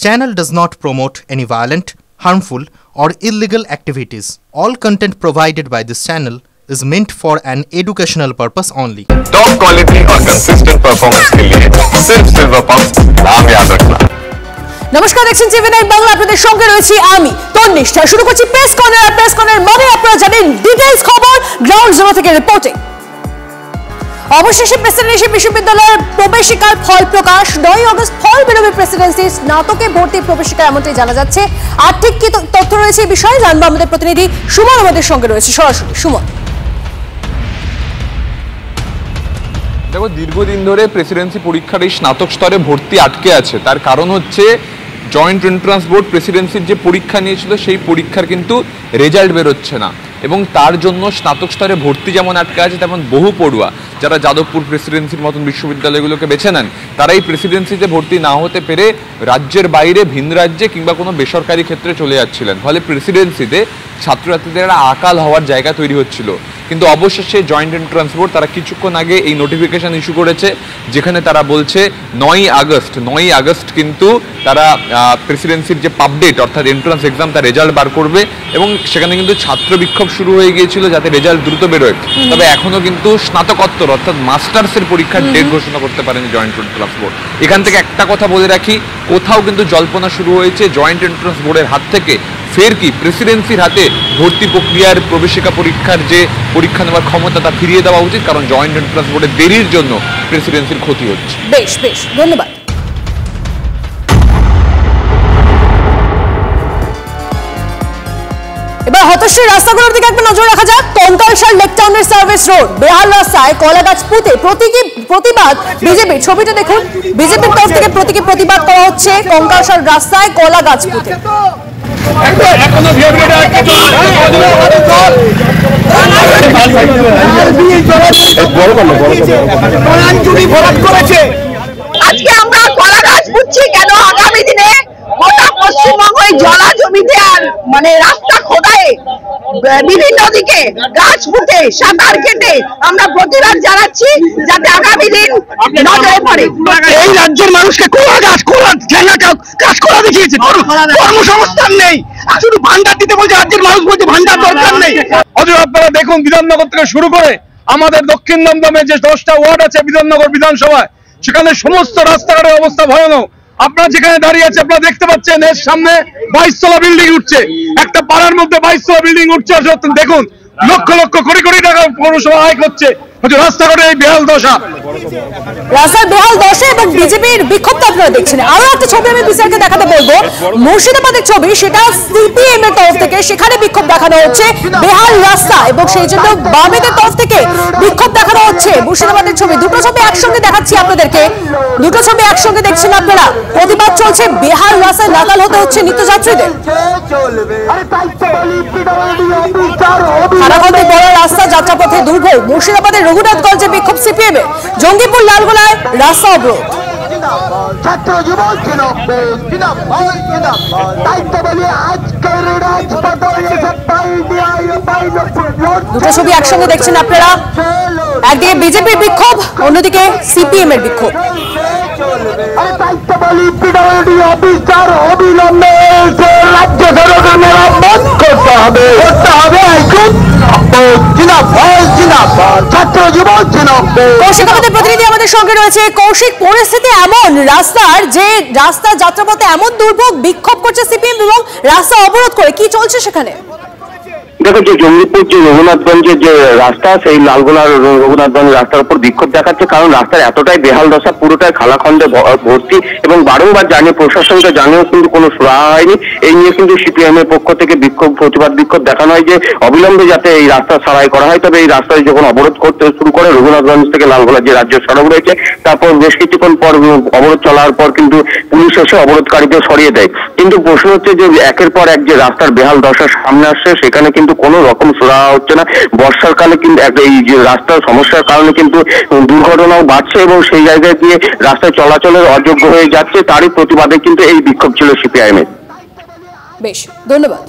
channel does not promote any violent, harmful, or illegal activities. All content provided by this channel is meant for an educational purpose only. Top quality और consistent performance के लिए सिर्फ silver pump नाम याद रखना। নমস্কার, দেখছেন টিভি9 বাংলা, আপনাদের সঙ্গে রয়েছি আমি তন্নিষ্ঠা। শুরু করছি প্রেস কর্নার। প্রেস কর্নার মানে আপনারা জানেন ডিটেইলস খবর গ্রাউন্ড জিরো থেকে রিপোর্টিং। অবশেষে প্রেসিডেন্সি বিশ্ববিদ্যালয়ের প্রবেশিকার ফল প্রকাশ। 9 আগস্ট ফল বেরোবে প্রেসিডেন্সি স্নাতকে ভর্তি প্রবেশিকা, এমনটাই জানা যাচ্ছে। আর ঠিক কি তথ্য রয়েছে এই বিষয়ে জানবো আমাদের প্রতিনিধি সুমন আমাদের সঙ্গে রয়েছে সরাসরি। সুমন, দেখো, দীর্ঘদিন ধরে প্রেসিডেন্সি পরীক্ষার এই স্নাতক স্তরে ভর্তি আটকে আছে। তার কারণ হচ্ছে জয়েন্ট এন্ট্রান্স বোর্ড প্রেসিডেন্সির যে পরীক্ষা নিয়েছিল সেই পরীক্ষার কিন্তু রেজাল্ট বেরোচ্ছে না, এবং তার জন্য স্নাতক স্তরে ভর্তি যেমন আটকে আছে, তেমন বহু পড়ুয়া যারা যাদবপুর প্রেসিডেন্সির মতন বিশ্ববিদ্যালয়গুলোকে বেছে নেন, তারা এই প্রেসিডেন্সিতে ভর্তি না হতে পেরে রাজ্যের বাইরে ভিন রাজ্যে কিংবা কোনো বেসরকারি ক্ষেত্রে চলে যাচ্ছিলেন। ফলে প্রেসিডেন্সিতে ছাত্রছাত্রীদের একটা আকাল হওয়ার জায়গা তৈরি হচ্ছিল। কিন্তু অবশেষে জয়েন্ট এন্ট্রান্স বোর্ড তারা কিছুক্ষণ আগে এই নোটিফিকেশন ইস্যু করেছে, যেখানে তারা বলছে 9 আগস্ট কিন্তু তারা প্রেসিডেন্সির যে পাবডেট অর্থাৎ এন্ট্রান্স এক্সাম তার রেজাল্ট বার করবে, এবং সেখানে কিন্তু ছাত্র বিক্ষোভ শুরু হয়ে গিয়েছিল যাতে রেজাল্ট দ্রুত বেরোয়। তবে এখনো কিন্তু স্নাতকোত্তর অর্থাৎ মাস্টার্সের পরীক্ষার ডেট ঘোষণা করতে পারেনি জয়েন্ট এন্ট্রান্স বোর্ড। এখান থেকে একটা কথা বলে রাখি, কোথাও কিন্তু জল্পনা শুরু হয়েছে জয়েন্ট এন্ট্রান্স বোর্ডের হাত থেকে ফের কি প্রেসিডেন্সির হাতে ভর্তি প্রক্রিয়ার প্রবেশিকা পরীক্ষার যে পরীক্ষা নেওয়ার ক্ষমতা তা ফিরিয়ে দেওয়া উচিত, কারণ জয়েন্ট এন্ট্রান্স বোর্ডের দেরির জন্য প্রেসিডেন্সির ক্ষতি হচ্ছে। বেশ বেশ, ধন্যবাদ। এবার হতশ্রী রাস্তাগুলোর দিকে একটা নজর রাখা যাক। কঙ্কালসার লেক টাউনের সার্ভিস রোড বেহাল রাস্তায় কলাগাছ পুঁতে প্রতিবাদ বিজেপির। ছবিটা দেখুন, বিজেপির তরফ থেকে প্রতিবাদ করা হচ্ছে কঙ্কালসার রাস্তায় কলাগাছ পুঁতে। আজকে আমরা কলা গাছ পুঁতছি কেন? আগামী দিনে গোটা পশ্চিমবঙ্গে জলা জমিতে আর মানে রাস্তা খোদায় বিভিন্ন দিকে গাছ পুঁতে সাঁতার কেটে আমরা প্রতিবাদ জানাচ্ছি, যাতে আগামী দিন নজরে পড়ে। এই রাজ্যের মানুষকে কাজ করা দেখিয়েছে, কর্মসংস্থান নেই, শুধু ভান্ডার দিতে বলছে। রাজ্যের মানুষ বলছে ভান্ডার দরকার নেই। অথচ আপনারা দেখুন, বিধাননগর থেকে শুরু করে আমাদের দক্ষিণ দমদমে যে 10টা ওয়ার্ড আছে বিধাননগর বিধানসভায়, সেখানে সমস্ত রাস্তাঘাটের অবস্থা ভয়ানক। আপনারা যেখানে দাঁড়িয়ে আছে আপনারা দেখতে পাচ্ছেন এর সামনে 22 তলা বিল্ডিং উঠছে। একটা পাড়ার মধ্যে 22 তলা বিল্ডিং উঠছে, দেখুন লক্ষ লক্ষ কোটি টাকা পৌরসভা আয় করছে, রাস্তাঘাটে এই বেহাল দশা। রাস্তার বেহাল দশা এবং বিজেপির বিক্ষোভ আপনারা দেখছেন। আরো একটা ছবি আমি বিচারকে দেখাতে বলবো, মুর্শিদাবাদের ছবি, সেটা সিপিএম এর তরফ থেকে সেখানে বিক্ষোভ দেখানো হচ্ছে বেহাল রাস্তা, এবং সেই জন্য বামেদের তরফ থেকে বিক্ষোভ দেখানো হচ্ছে। মুর্শিদাবাদের ছবি, দুটো ছবি একসঙ্গে দেখাচ্ছি আপনাদেরকে, দুটো ছবি একসঙ্গে দেখছেন আপনারা। প্রতিবাদ চলছে, বেহাল রাস্তায় নাকাল হতে হচ্ছে নিত্যযাত্রীদের। খানাখন্দে বড় রাস্তা, যাত্রাপথে দুর্ভোগ। মুর্শিদাবাদের রঘুনাথগঞ্জে বিক্ষোভ সিপিএম এর। জঙ্গিপুর লালগোলায় রাস্তা অবরোধ। দুটো ছবি একসঙ্গে দেখছেন আপনারা, একদিকে বিজেপির বিক্ষোভ, অন্যদিকে সিপিএম এর বিক্ষোভ। কৌশিক আমাদের প্রতিনিধি আমাদের সঙ্গে রয়েছে। কৌশিক, পরিস্থিতি এমন রাস্তার, যে রাস্তা যাত্রাপথে এমন দুর্ভোগ, বিক্ষোভ করছে সিপিএম এবং রাস্তা অবরোধ করে, কি চলছে সেখানে? দেখো, যে জঙ্গিপুর যে রঘুনাথগঞ্জের যে রাস্তা, সেই লালগোলার রঘুনাথগঞ্জ রাস্তার উপর বিক্ষোভ দেখাচ্ছে, কারণ রাস্তার এতটাই বেহাল দশা, পুরোটাই খালাখন্দে ভর্তি, এবং বারংবার জানিয়ে প্রশাসনকে জানিয়েও কিন্তু কোনো সুরাহা হয়নি। এই নিয়ে কিন্তু সিপিএম এর পক্ষ থেকে প্রতিবাদ বিক্ষোভ দেখানো হয় যে অবিলম্বে যাতে এই রাস্তা সারাই করা হয়। তবে এই রাস্তায় যখন অবরোধ করতে শুরু করে রঘুনাথগঞ্জ থেকে লালগোলার যে রাজ্য সড়ক রয়েছে, তারপর বেশ কিছুক্ষণ পর অবরোধ চলার পর কিন্তু পুলিশ এসে অবরোধকারীদের সরিয়ে দেয়। কিন্তু প্রশ্ন হচ্ছে যে একের পর এক যে রাস্তার বেহাল দশা সামনে আসছে, সেখানে কিন্তু কোনো রকম সুরাহা হচ্ছে না। বর্ষার কালে কিন্তু এই যে রাস্তার সমস্যার কারণে কিন্তু দুর্ঘটনাও বাড়ছে, এবং সেই জায়গায় গিয়ে রাস্তায় চলাচলের অযোগ্য হয়ে যাচ্ছে। তারই প্রতিবাদে কিন্তু এই বিক্ষোভ ছিল সিপিআইএম এর। বেশ, ধন্যবাদ।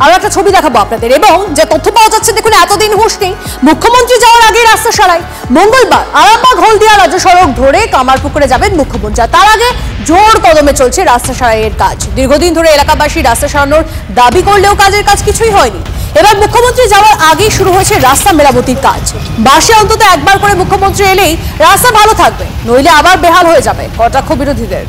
আরো একটা ছবি দেখাবো আপনাদের। এবং যে তথ্য পাওয়া যাচ্ছে, দেখুন এতদিন হুঁশ নেই, মুখ্যমন্ত্রী যাওয়ার আগে রাস্তা সারাই। মঙ্গলবার আরামবাগ হলদিয়া রাজ্য সড়ক ধরে কামারপুকুরে যাবেন মুখ্যমন্ত্রী। তার আগে জোর কদমে চলছে রাস্তা সারাইয়ের কাজ। দীর্ঘদিন ধরে এলাকাবাসী রাস্তা সারানোর দাবি করলেও কাজের কাজ কিছুই হয়নি। এবার মুখ্যমন্ত্রী যাওয়ার আগেই শুরু হয়েছে রাস্তা মেরামতির কাজ। মাসে অন্তত একবার করে মুখ্যমন্ত্রী এলেই রাস্তা ভালো থাকবে, নইলে আবার বেহাল হয়ে যাবে কটাক্ষ বিরোধীদের।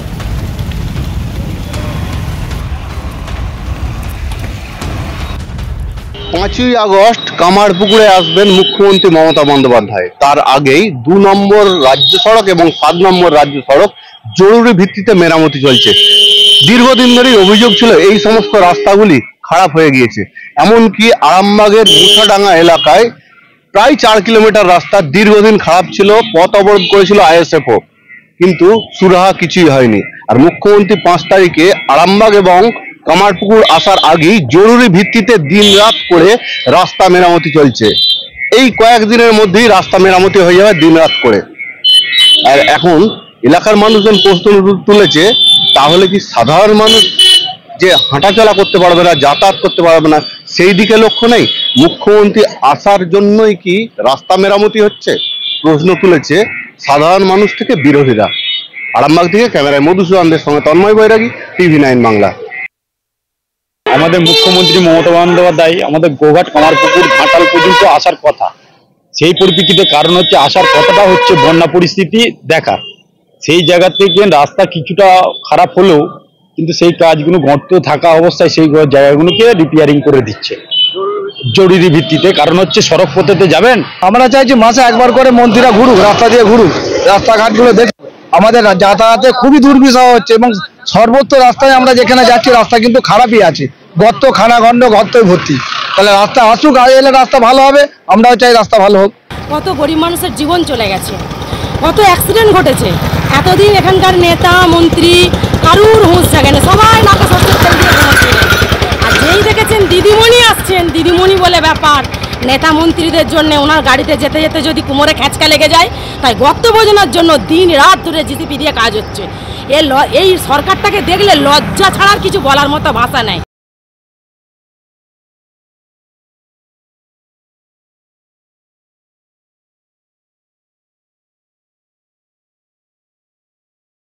5ই আগস্ট কামারপুকুরে আসবেন মুখ্যমন্ত্রী মমতা বন্দ্যোপাধ্যায়। তার আগেই 2 নম্বর রাজ্য সড়ক এবং 7 নম্বর রাজ্য সড়ক জরুরি ভিত্তিতে মেরামতি চলছে। দীর্ঘদিন ধরেই অভিযোগ ছিল এই সমস্ত রাস্তাগুলি খারাপ হয়ে গিয়েছে। এমনকি আরামবাগের মুসাডাঙ্গা এলাকায় প্রায় 4 কিলোমিটার রাস্তা দীর্ঘদিন খারাপ ছিল, পথ অবরোধ করেছিল আইএসএফও, কিন্তু সুরাহা কিছুই হয়নি। আর মুখ্যমন্ত্রী 5 তারিখে আরামবাগ এবং কামারপুকুর আসার আগেই জরুরি ভিত্তিতে দিনরাত করে রাস্তা মেরামতি চলছে। এই কয়েকদিনের মধ্যেই রাস্তা মেরামতি হয়ে যাবে দিনরাত করে। আর এখন এলাকার মানুষজন প্রশ্ন তুলেছে, তাহলে কি সাধারণ মানুষ যে হাঁটাচলা করতে পারবে না, যাতায়াত করতে পারবে না, সেই দিকে লক্ষ্য নেই? মুখ্যমন্ত্রী আসার জন্যই কি রাস্তা মেরামতি হচ্ছে? প্রশ্ন তুলেছে সাধারণ মানুষ থেকে বিরোধীরা। আরামবাগ থেকে ক্যামেরায় মধুসূদনদের সঙ্গে তন্ময় বৈরাগী, TV9 বাংলা। আমাদের মুখ্যমন্ত্রী মমতা বন্দ্যোপাধ্যায় আমাদের গোঘাট, কামারপুকুর, ঘাটাল পর্যন্ত আসার কথা। সেই পরিপ্রেক্ষিতে কারণ হচ্ছে আসার কথাটা হচ্ছে বন্যা পরিস্থিতি দেখার। সেই জায়গা থেকে রাস্তা কিছুটা খারাপ হলেও কিন্তু সেই কাজগুলো গর্ত থাকা অবস্থায় সেই জায়গাগুলোকে রিপেয়ারিং করে দিচ্ছে জরুরি ভিত্তিতে। কারণ হচ্ছে সড়ক পথেতে যাবেন, আমরা চাইছি মাসে একবার করে মন্ত্রীরা ঘুরুক, রাস্তা দিয়ে ঘুরুক, রাস্তাঘাটগুলো দেখুক। আমাদের যাতায়াতে খুবই দুর্বিষহ হচ্ছে এবং সর্বত্র রাস্তায় আমরা যেখানে যাচ্ছি রাস্তা কিন্তু খারাপই আছে, গর্ত, খানাখন্ড, গর্তই ভর্তি। তাহলে রাস্তা আসুক, আর এলে রাস্তা ভালো হবে, আমরাও চাই রাস্তা ভালো হোক। কত গরিব মানুষের জীবন চলে গেছে, কত অ্যাক্সিডেন্ট ঘটেছে। এতদিন এখানকার নেতা মন্ত্রী কারুর হুঁশ জাগে না, সবাই নাকা সত্যি তেল দিয়ে ঘুমাচ্ছে। আর যেই দেখেছেন দিদিমণি আসছেন, দিদিমণি বলে ব্যাপার, নেতা মন্ত্রীদের জন্য ওনার গাড়িতে যেতে যেতে যদি কোমরে খেঁচকা লেগে যায়, তাই গর্ত বোঝানোর জন্য দিন রাত ধরে জিসিপি দিয়ে কাজ হচ্ছে। এই সরকারটাকে দেখলে লজ্জা ছাড়ার কিছু বলার মতো ভাষা নেই।